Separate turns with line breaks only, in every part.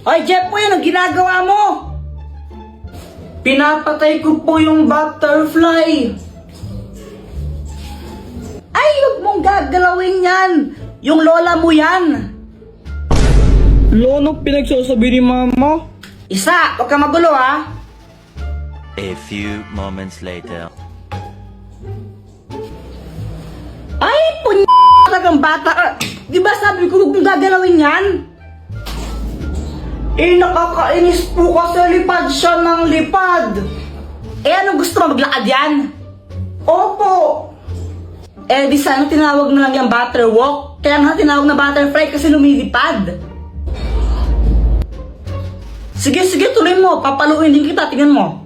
Ay, Jeffoy, anong ginagawa mo? Pinapatay ko po yung butterfly. Ay, huwag mong gagalawin yan. Yung lola mo yan. Ano pinagsasabi ni mama? Isa, huwag ka magulo ha.
A few moments later.
Ay, talagang bata. Di ba sabi ko huwag mong gagalawin yan? Eh, nakakainis po kasi lipad siya ng lipad. Eh, ano gusto mo? Maglakad yan? Opo. Eh, di sana tinawag na lang yung butterwalk. Kaya nga tinawag na butterfly kasi lumilipad. Sige, tuloy mo. Papaluin din kita. Tingnan mo.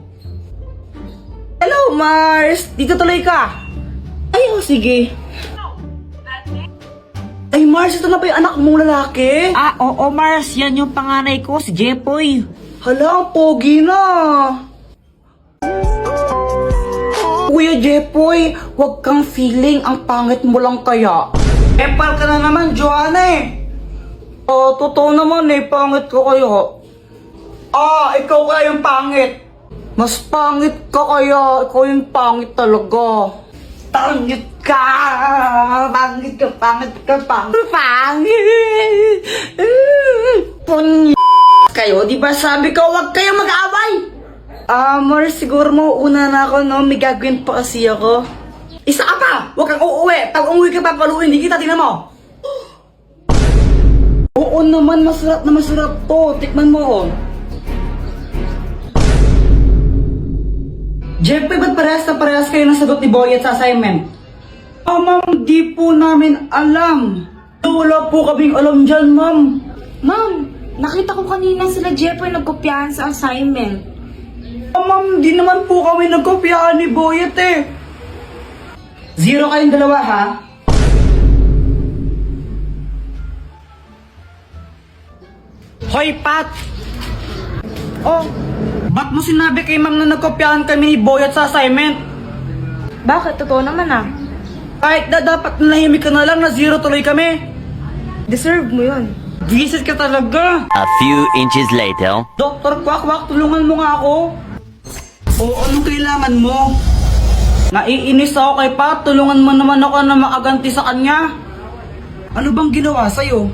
Hello, Mars. Dito tuloy ka. Ay, oh, sige. Ay, Mars, ito na ba yung anak mong lalaki?
Ah, oo, Mars. Yan yung panganay ko, si Jeffoy.
Hala, ang pogi na. Kuya Jeffoy, huwag kang feeling, ang pangit mo lang kaya. Epal ka na naman, Joanna eh. Totoo naman eh, pangit ko kayo. Ikaw kaya yung pangit. Mas pangit ka kaya, ikaw yung pangit talaga. Pangit ka! Pangit ka! Pangit! Kayo, di ba sabi ko, huwag kayong mag-away? Mars, siguro mo una na ako, no? May gagawin pa kasi ako. Isa ka pa! Huwag kang uuwi! Pag umuwi ka papaluin, hindi kita, tingnan mo! Oo naman, masarap na masarap to. Tikman mo, oh. Jeffoy, ba't parehas kayo ng sagot ni Boyet sa assignment? Ma'am, di po namin alam. Wala po kaming alam dyan, ma'am.
Ma'am, nakita ko kanina sila Jeffoy nagkopyahan sa assignment.
Ma'am, di naman po kami nagkopyahan ni Boyet eh. 0 kayong dalawa, ha? Hoy, Pat! Oh, ba't mo sinabi kay ma'am na nagkopyahan kami ni Boyet sa assignment?
Bakit? Totoo naman ah.
Kahit na dapat nahimik ka na lang na 0 tuloy kami.
Deserve mo yun.
Visit ka talaga.
A few inches later.
Dr. Quack, tulungan mo nga ako. Anong kailangan mo? Naiinis ako kay Pat, tulungan mo naman ako na makaganti sa kanya. Ano bang ginawa sa'yo?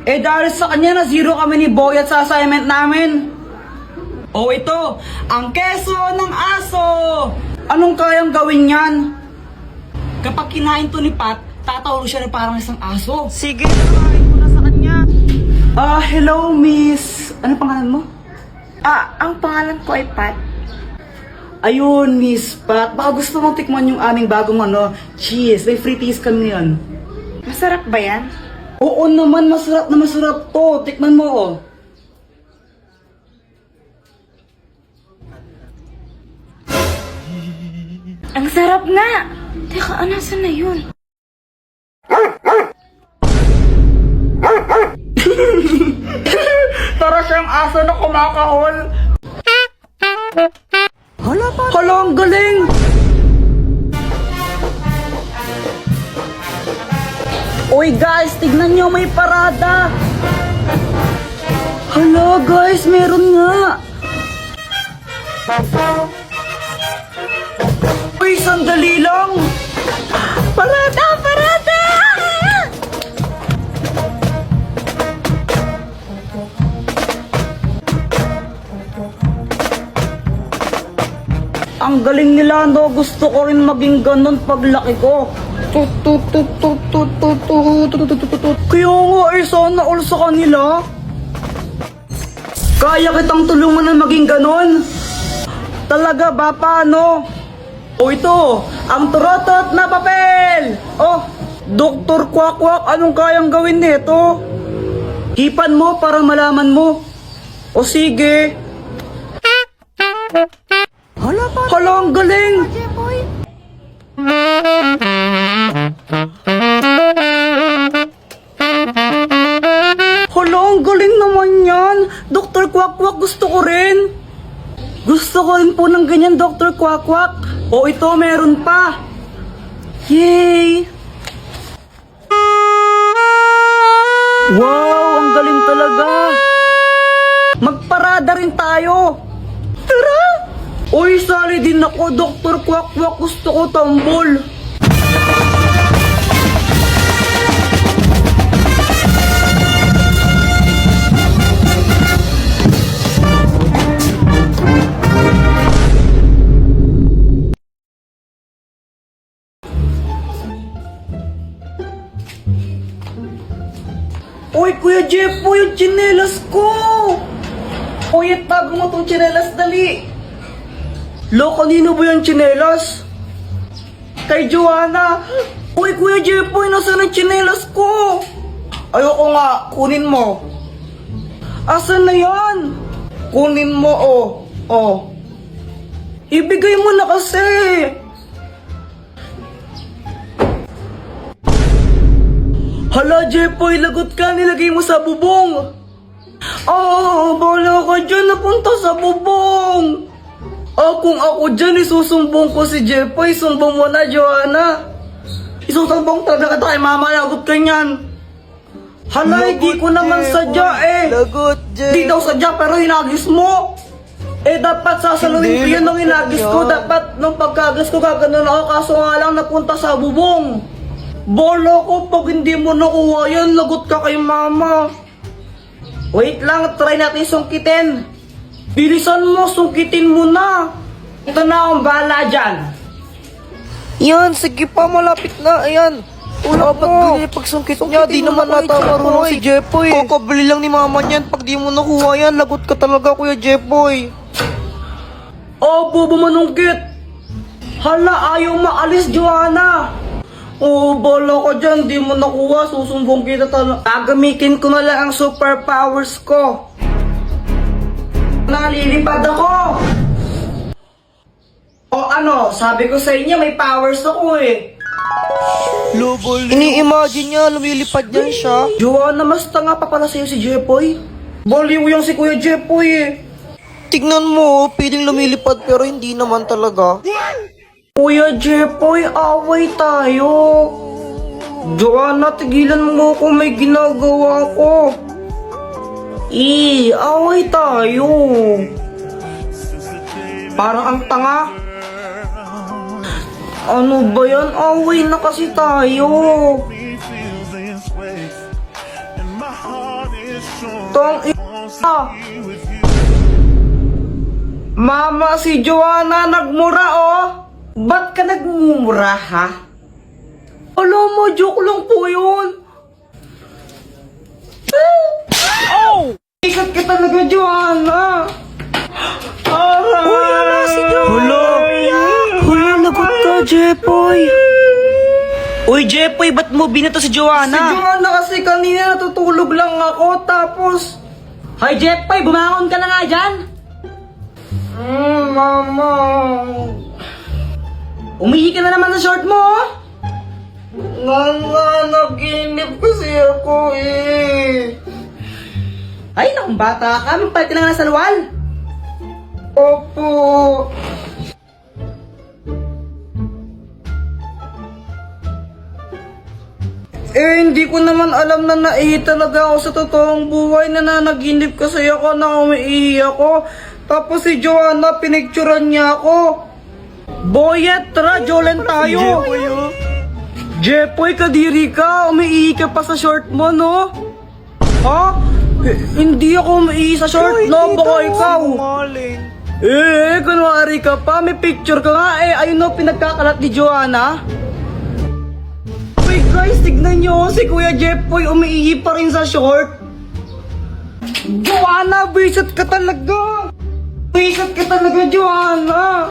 Eh dahil sa kanya na 0 kami ni Boyet sa assignment namin. Ito, ang keso ng aso. Anong kayang gawin yan? Kapag kinain to ni Pat, tatawag siya na parang isang aso. Sige, tawagin ko na sa kanya. Hello miss. Ano pangalan mo?
Ang pangalan ko ay Pat.
Ayun, Miss Pat. Baka gusto mong tikman yung aming bagong cheese. May free cheese kami ngayon.
Masarap ba yan?
Oo naman, masarap na masarap to. Tikman mo, oh.
Ang sarap nga! Teka, nasan na yun?
Para siyang aso na kumakahol. Hala, ang galing! Uy guys, tignan nyo, may parada! Hala guys, meron nga! Uy, sandali lang! Parada! Ang galing nila, no? Gusto ko rin maging ganun paglaki ko. Kaya nga, sana all sa kanila. Kaya kitang tulungan na maging ganun. Talaga ba, paano? Ito, ang turotot na papel. Dr. Quack, anong kayang gawin nito? Hipan mo para malaman mo. Sige. Hala, ang galing! Hala, ang galing naman yan! Dr. Quack, gusto ko rin! Gusto ko rin po ng ganyan, Dr. Quack. Ito, meron pa! Yay! Wow, ang galing talaga! Magparada rin tayo. Tara! Uy, sali din ako, Dr. Kwak-Kwak. Gusto ko tambol. Uy, Kuya Jepo, yung tsinelas ko! Uy, tago mo tong tsinelas, dali! Lo, kanino ba yung tsinelas? Kay Joanna! Uy, Kuya Jepo, nasaan ang tsinelas ko? Ayoko nga, kunin mo. Asan na yan? Kunin mo, oh. Oh. Ibigay mo na kasi! Hala, Jepoy, lagot ka, nilagay mo sa bubong. Bala ka dyan, napunta sa bubong. Kung ako dyan, isusumbong ko si Jepoy, sumbong mo na, Joanna. Isusumbong talaga kay mama, lagot ka niyan. Hala, hindi ko naman sadya eh.
Lagot, Jepoy.
Di daw sadya, pero hinagis mo. Dapat sasaluhin ko yun nung hinagis ko. Dapat nung pagkagas ko, gaganon ako, kaso nga lang napunta sa bubong. Bola ko, pag hindi mo nakuha yan, lagot ka kay mama. Wait lang, try natin sungkitin. Bilisan mo, sungkitin mo na. Ito na akong bahala dyan.
Yan, sige pa, malapit na. Ayan. Dapat ganyan yung pagsungkit niya. Di naman nata marunong si Jepoy. Kakabili lang ni mama niyan. Pag di mo nakuha yan, lagot ka talaga, Kuya Jepoy.
Bobo manungkit. Hala, ayaw maalis, Joanna. Bola ko dyan, di mo nakuha, susumbong kita talaga. Gagamitin ko na lang ang superpowers ko. Nalilipad ako. Ano, sabi ko sa inyo, may powers ako eh.
Ini-imagine niya, lumilipad niyan siya.
Joanna, mas tanga pa pala sa'yo si Jepoy. Baliw yung si Kuya Jepoy eh.
Tignan mo, piling lumilipad pero hindi naman talaga.
Kuya Jepoy, away tayo. Joanna, tigilan mo kung may ginagawa ko. Away tayo. Parang ang tanga. Ano ba yan? Away na kasi tayo. Mama, si Joanna nagmura oh. Ba't ka nagmumura, ha? Alam mo, joke lang po yun. Ikat ka talaga, Joanna. Kuya na si Joanna.
Hala, lagot ka, Jepoy.
Uy, Jepoy, ba't mo binato si Joanna? Si Joanna kasi kanina natutulog lang ako, tapos... Hoy, Jepoy, bumangon ka na nga dyan. Mama... Umihi ka na naman sa short mo, oh. Naginip kasi ako eh. Ay, nakong bata ka. Magpalit ka na nga sa luwal. Opo. Hindi ko naman alam na naihi talaga ako sa totoong buhay. Nananaginip kasi ako na umiihi ako. Tapos si Joanna, pinicturan niya ako. Boyet, tara, jolen tayo. Jepoy, kadiri ka. Umiihi ka pa sa short mo, no? Ha? Hindi ako umiihi sa short, no? Baka ikaw. Kunwari ka pa. May picture ka nga eh. Ayun no, pinagkakalat ni Joanna. Wait guys, tignan nyo. Si Kuya Jepoy umiihi pa rin sa short. Joanna, bisit ka talaga. Bisit ka talaga, Joanna.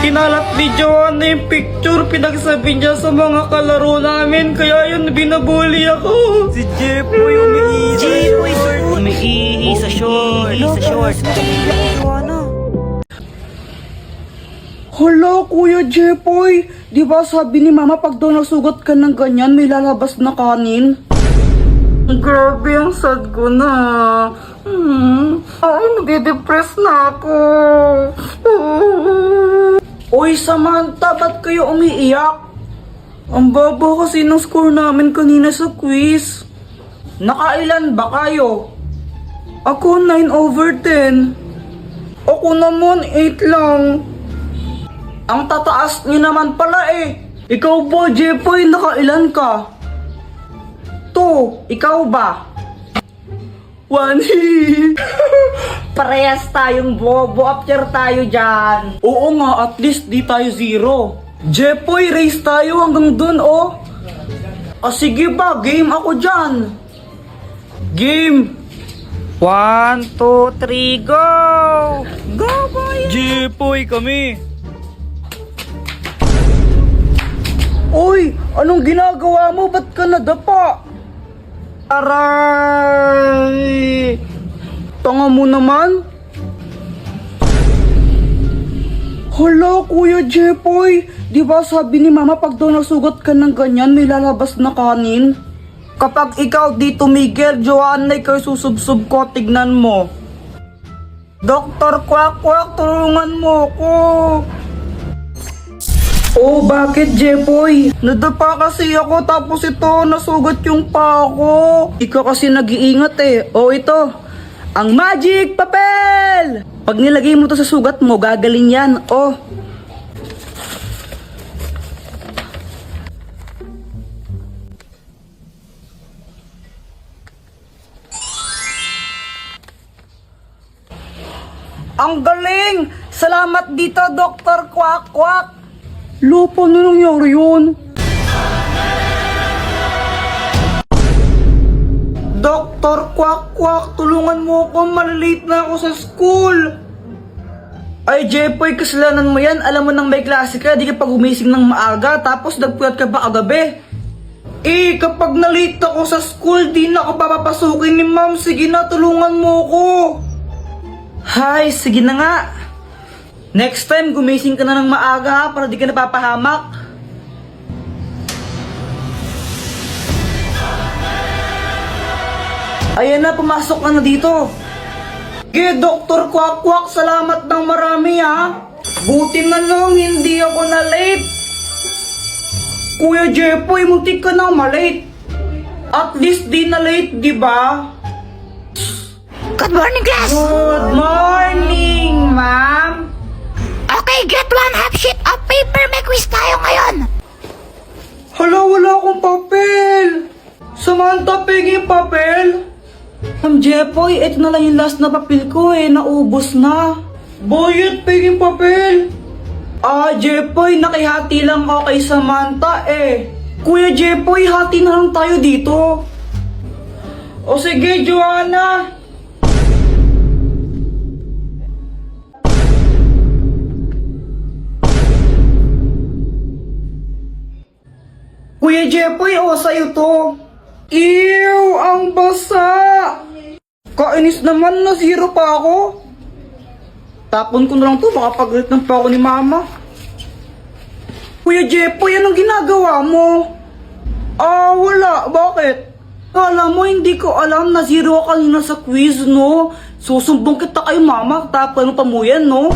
Kinalat ni Joanna yung picture, pinagsabi niya sa mga kalaro namin, kaya yun binabuli ako.
Si Jepoy umiihi sa short.
Umiihi sa short. Hala, Kuya Jepoy, di ba sabi ni Mama pag daw nasugat ka ng ganyan, may lalabas na kanin? Grabe, ang sad ko na. Ay, nade-depress na ako. Uy, Samantha, ba't kayo umiiyak? Ang baba kasi ng score namin kanina sa quiz. Nakailan ba kayo? Ako 9/10. Ako naman 8 lang. Ang tataas niyo naman pala eh. Ikaw ba, Jepoy, nakailan ka? 2, ikaw ba? 1.
Parehas tayong bobo. After tayo dyan.
Oo nga, at least di tayo 0. Jepoy, race tayo hanggang dun, oh. Sige ba, game ako dyan. Game.
1, 2, 3, go!
Go, boy!
Jepoy kami!
Uy, anong ginagawa mo? Ba't ka nadapa? Aray! Tanga mo naman. Hala, Kuya Jepoy. Di ba sabi ni Mama pag daw nasugat ka ng ganyan, may lalabas na kanin? Kapag ikaw di tumigil, Joanna, ikaw susubsub ko, tignan mo. Doktor Quack Quack, tulungan mo ko. Oh, bakit, Jepoy? Nadapa kasi ako tapos ito, nasugat yung paa ko. Ikaw kasi nag-iingat eh. Oh, ito. Ang magic papel! Pag nilagay mo to sa sugat mo, gagaling yan. Oh. Ang galing! Salamat dito, Dr. Quack Quack! Lupa na nangyari yun? Dr. Quack Quack, tulungan mo ako, malilate na ako sa school. Ay, Jepoy, kasalanan mo yan. Alam mo nang may klase ka, di ka pa gumising ng maaga, tapos nagpuyat ka pa kagabi. Kapag nalate ako sa school, di na ako papapasukin ni ma'am. Sige na, tulungan mo ako. Hay, sige na nga. Next time, gumising ka na ng maaga ha, para di ka napapahamak. Ayan na, pumasok ka na dito. Okay, Dr. Quack Quack, salamat ng marami ha. Buti na lang, hindi ako na late. Kuya Jepoy, muntik ka na malate. At least di na late, di ba?
Good morning, class!
Good morning, ma'am.
Okay, get 1/2 sheet of paper. May quiz tayo ngayon.
Hala, wala akong papel. Samantha, pegi yung papel. Ma'am Jepoy, ito na lang yung last na papel ko eh. Naubos na. Bayad, pegi yung papel. Jepoy, nakihati lang ako kay Samantha eh. Kuya Jepoy, hati na lang tayo dito. O sige, Joanna. Kuya Jepoy, sa'yo to. Ew, ang basa. Kainis naman, na 0 pa ako. Tapon ko na lang to, baka paglit ng pa ako ni Mama. Kuya Jepoy, anong ginagawa mo? Wala. Bakit? Kala mo, hindi ko alam na 0 ka kanina sa quiz, no? Susumbong kita kay Mama, tapon pa mo yan, no?